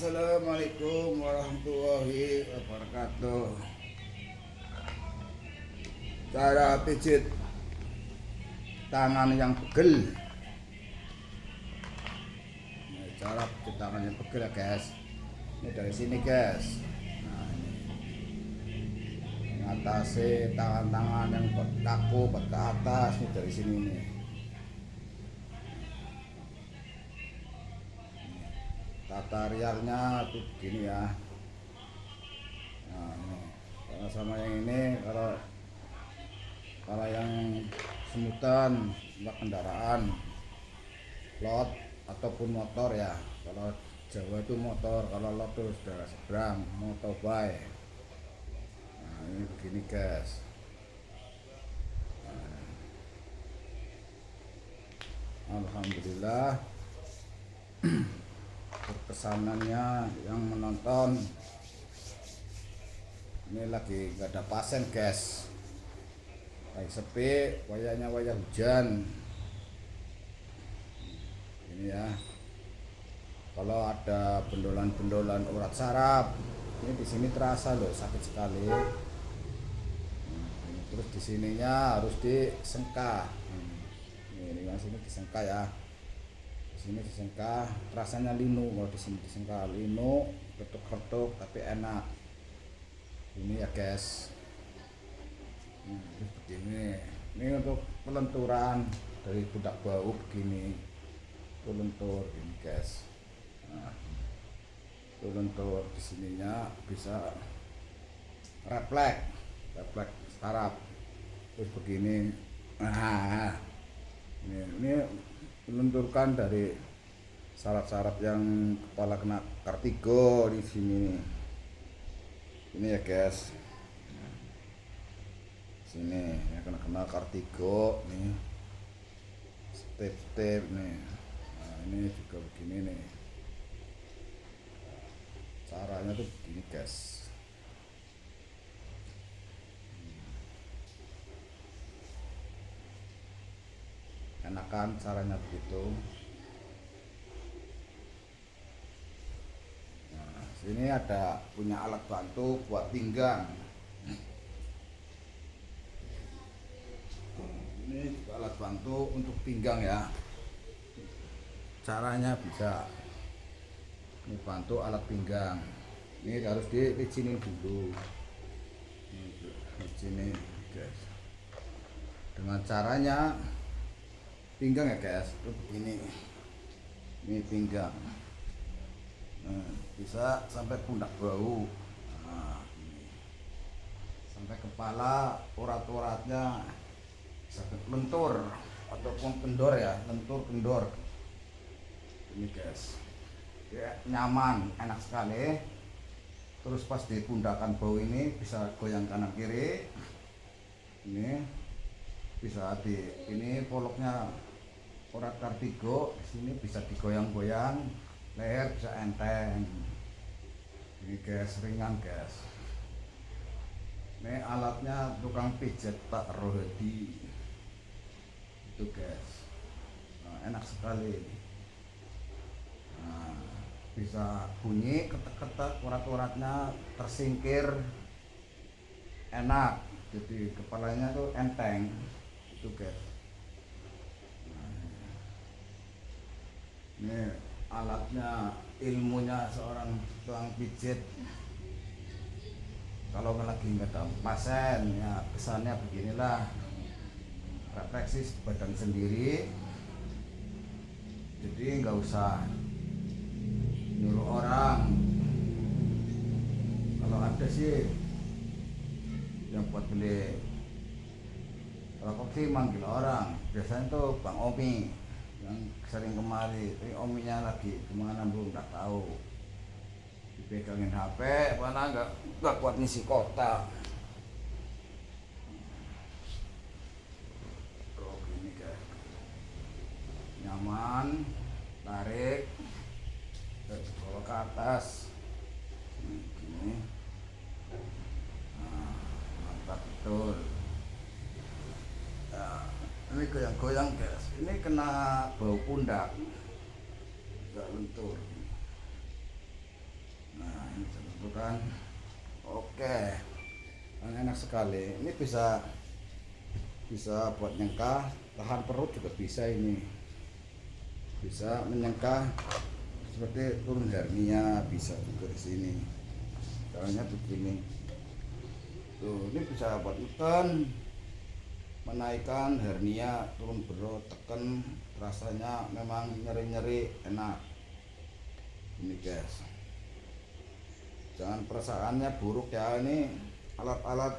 Assalamualaikum warahmatullahi wabarakatuh. Cara pijit tangan yang pegel. Nah, cara pijit tangan yang pegel ya guys. Ini dari sini guys. Nah, ini mengatasi tangan-tangan yang kaku ke atas ini dari sini nih. Tata riarnya tuh begini ya. Nah, ini. Kalau sama yang ini, kalau yang semutan untuk kendaraan lot ataupun motor ya. Kalau Jawa itu motor, kalau lot itu sudah seberang motorbike. Nah, ini begini guys. Alhamdulillah kesanannya yang menonton ini lagi gak ada pasien guys, lagi sepi, wayahnya wayah hujan ini ya. Kalau ada bendolan-bendolan urat saraf ini di sini terasa loh, sakit sekali. Terus di sininya harus disengkah. Ini yang sini disengkah ya. Sini disengkah, rasanya linu. Kalau di sini disengkah linu, ketuk-ketuk tapi enak. Ini ya guys. Begini. Ini untuk pelenturan dari pundak bau begini. Itu lentur ini guys. Nah, itu lentur di sininya bisa refleks saraf. Terus begini. Nah, ini melenturkan dari saraf-saraf yang kepala kena vertigo di sini. Ini ya guys. Sini ya kena vertigo nih. Step-step nih. Nah, ini juga begini nih. Caranya tuh begini guys. Enakan caranya begitu. Nah, sini ada punya alat bantu buat pinggang. Ini juga alat bantu untuk pinggang ya. Caranya bisa ini bantu alat pinggang. Ini harus dilicinin dulu. Licinin guys. Dengan caranya pinggang ya guys, itu begini. Ini pinggang. Nah, bisa sampai pundak bau. Nah, ini. Sampai kepala, urat-uratnya bisa lentur ataupun kendor ya, lentur kendor. Ini guys. Ya, nyaman, enak sekali. Terus pas di pundakan bau ini bisa goyang kanan kiri. Ini bisa ini poloknya urat vertigo di sini bisa digoyang-goyang, leher bisa enteng. Ini guys, ringan guys. Ini alatnya tukang pijat Pak Rohadi itu guys. Nah, enak sekali. Nah, bisa bunyi ketek-ketek, urat-uratnya tersingkir, enak. Jadi kepalanya tuh enteng itu guys. Ini alatnya, ilmunya seorang tukang pijit. Kalau lagi nggak ada pasien ya kesannya beginilah, refleksi badan sendiri. Jadi nggak usah nyuruh orang. Kalau ada sih yang buat beli rokok sih manggil orang. Biasanya tuh Bang Omi yang sering kemari. Ini ominya lagi kemana belum tak tahu. Dipegangin HP, mana nggak kuat ngisi kotak. Oh gini guys, nyaman, tarik, bawa ke atas. Gini, nah, mantap betul. Nah, ini goyang-goyang guys. Ini kena bau pundak, nggak lentur. Tuh kan. Oke. Nah, enak sekali. Ini bisa bisa buat nyengkah, tahan perut juga bisa ini. Bisa menyengkah seperti turun hernia bisa juga di sini. Caranya begini. Tuh, ini bisa buat tekan, menaikkan hernia, turun berat, tekan, rasanya memang nyeri-nyeri enak. Ini guys. Jangan perasaannya buruk ya, ini alat-alat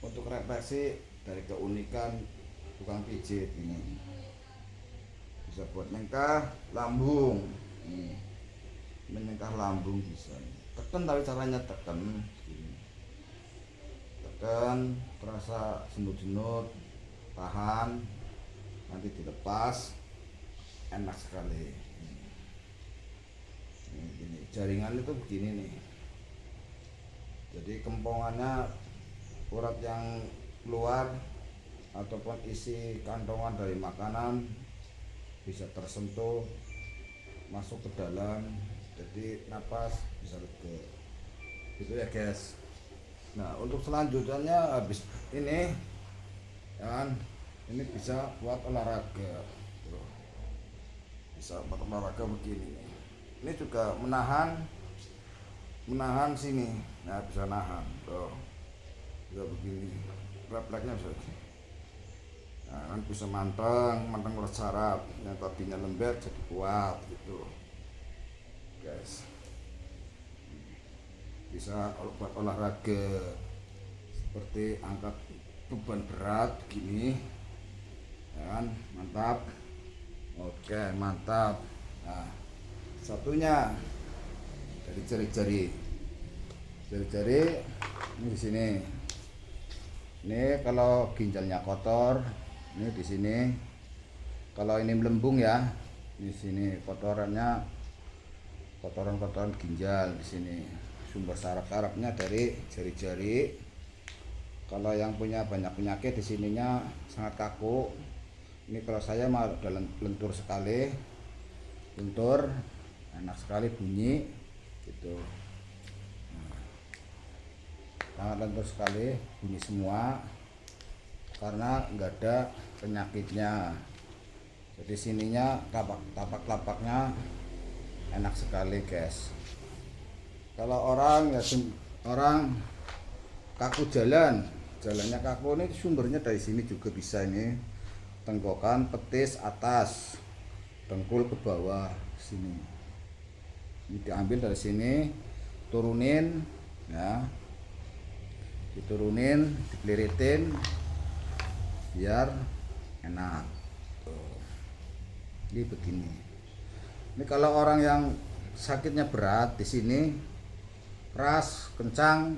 untuk refleksi dari keunikan tukang pijit ini. Bisa buat nyengkah lambung. Ini menyengkah lambung bisa. Tekan tapi caranya tekan. Tekan, terasa jenut-jenut, tahan, nanti dilepas, enak sekali. Ini jaringan itu begini nih. Jadi kempongannya, urat yang keluar ataupun isi kantongan dari makanan bisa tersentuh masuk ke dalam, jadi napas bisa lega gitu ya guys. Nah untuk selanjutnya habis ini kan, ini bisa buat olahraga. Tuh, bisa buat olahraga begini. Ini juga menahan sini. Nah bisa nahan tuh, bisa begini, refleksnya bisa. Nah, kan bisa manteng urat saraf yang tadinya lembek jadi kuat gitu guys. Bisa buat olahraga seperti angkat beban berat gini ya kan, mantap. Oke mantap. Nah satunya dari jari-jari ini di sini. Ini kalau ginjalnya kotor, ini di sini. Kalau ini melembung ya, di sini kotoran ginjal di sini. Sumber saraf-sarafnya dari jari-jari. Kalau yang punya banyak penyakit di sininya sangat kaku. Ini kalau saya mah udah lentur sekali, lentur, enak sekali bunyi gitu. Sangat lentur sekali, bunyi semua karena enggak ada penyakitnya. Jadi sininya tapak-tapaknya enak sekali guys. Kalau orang kaku jalannya kaku, ini sumbernya dari sini juga bisa. Ini tengkokan, petis atas, dengkul ke bawah sini. Ini diambil dari sini, turunin ya, diturunin, dipeliritin biar enak. Tuh. Ini begini. Ini kalau orang yang sakitnya berat di sini, keras, kencang,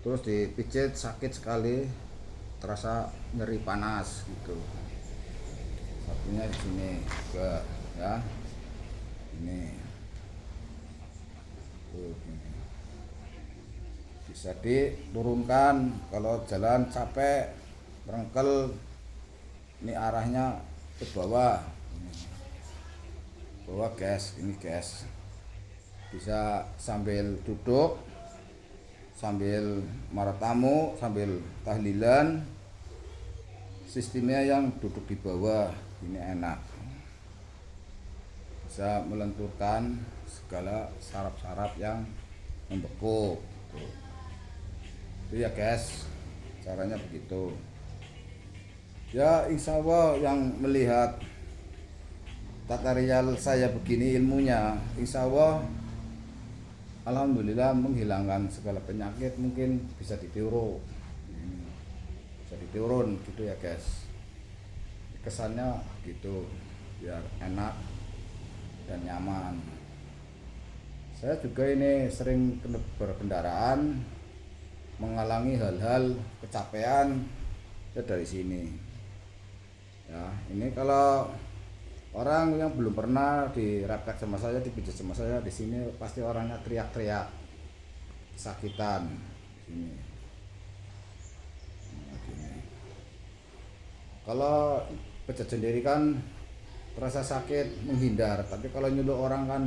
terus dipijit sakit sekali, terasa nyeri panas gitu. Satunya di sini juga ya. Ini. Tuh, gini. Bisa diturunkan kalau jalan capek, merengkel. Ini arahnya ke bawah. Bawah guys, ini guys. Bisa sambil duduk, sambil marah tamu, sambil tahlilan. Sistemnya yang duduk di bawah ini enak. Bisa melenturkan segala saraf-saraf yang membeku. Itu ya guys, caranya begitu. Ya insya Allah yang melihat tutorial saya begini ilmunya, insya Allah alhamdulillah menghilangkan segala penyakit, mungkin bisa ditiru, bisa diturun gitu ya guys. Kesannya gitu biar enak dan nyaman. Saya juga ini sering berkendaraan, mengalami hal-hal kecapean ya dari sini ya. Ini kalau orang yang belum pernah direpek sama saya, dipijat sama saya, di sini pasti orangnya teriak-teriak kesakitan sini. Nah, gini. Kalau pijat sendiri kan terasa sakit menghindar, tapi kalau nyuruh orang kan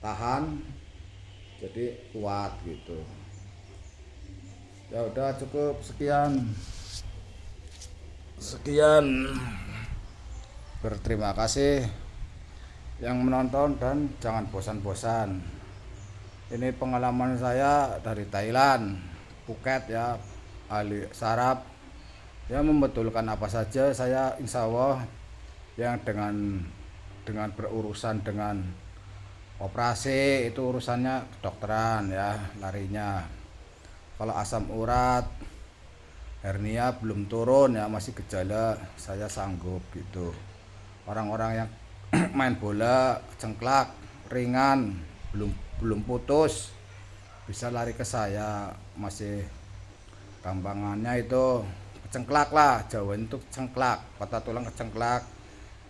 tahan, jadi kuat gitu. Ya udah cukup sekian. Berterima kasih yang menonton dan jangan bosan-bosan. Ini pengalaman saya dari Thailand, Phuket ya, ahli saraf. Ya membetulkan apa saja saya insya Allah yang dengan berurusan dengan operasi itu urusannya kedokteran ya larinya. Kalau asam urat, hernia belum turun ya masih gejala, saya sanggup gitu. Orang-orang yang main bola cengklak ringan belum belum putus bisa lari ke saya, masih gampangannya itu kecengklak lah, Jawa itu cengklak, patah tulang kecengklak.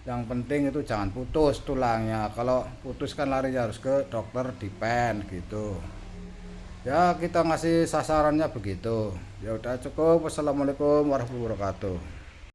Yang penting itu jangan putus tulangnya, kalau putus kan lari harus ke dokter dipen gitu ya. Kita ngasih sasarannya begitu. Ya udah cukup. Wassalamualaikum warahmatullahi wabarakatuh.